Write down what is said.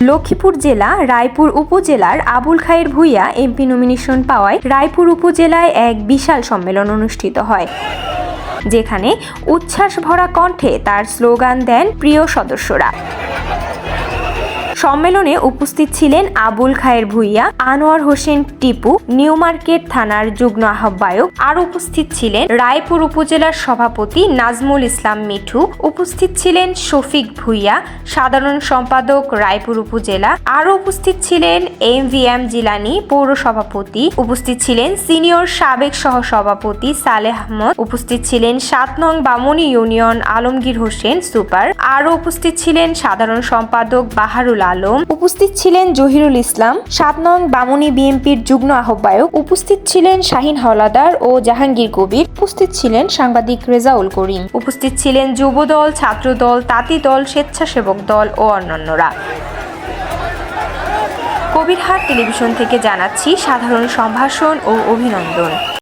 লক্ষ্মীপুর জেলা রায়পুর উপজেলার আবুল খায়ের Bhuiyan MP nomination পাওয়ায় রায়পুর উপজেলায় এক বিশাল সম্মেলন অনুষ্ঠিত হয়, যেখানে উচ্ছ্বাস ভরা কণ্ঠে তার স্লোগান দেন প্রিয় সদস্যরা। সম্মেলনে উপস্থিত ছিলেন আবুল খায়ের ভূঁইয়া, আনোয়ার হোসেন টিপু, নিউ মার্কেট থানার যুগ্ম আহ্বায়ক। আর উপস্থিত ছিলেন রায়পুর উপজেলার সভাপতি নাজমুল ইসলাম মিঠু, উপস্থিত ছিলেন শফিক ভূঁইয়া, সাধারণ সম্পাদক রায়পুর উপজেলা। আরও উপস্থিত ছিলেন MVM জিলানি, পৌর সভাপতি। উপস্থিত ছিলেন সিনিয়র সাবেক সহসভাপতি সালেহ আহমদ। উপস্থিত ছিলেন 7 নং বামুনি ইউনিয়ন আলমগীর হোসেন সুপার। আরও উপস্থিত ছিলেন সাধারণ সম্পাদক বাহারুল আলম। উপস্থিত ছিলেন জহিরুল ইসলাম, 7 নং বামুনি বিএনপির যুগ্ম আহ্বায়ক। উপস্থিত ছিলেন শাহিন হলাদার ও জাহাঙ্গীর কবির। উপস্থিত ছিলেন সাংবাদিক রেজাউল করিম। উপস্থিত ছিলেন যুবদল, ছাত্রদল, তাঁতি দল, স্বেচ্ছাসেবক দল ও অন্যান্যরা। কবিরহাট টেলিভিশন থেকে জানাচ্ছি সাধারণ সম্ভাষণ ও অভিনন্দন।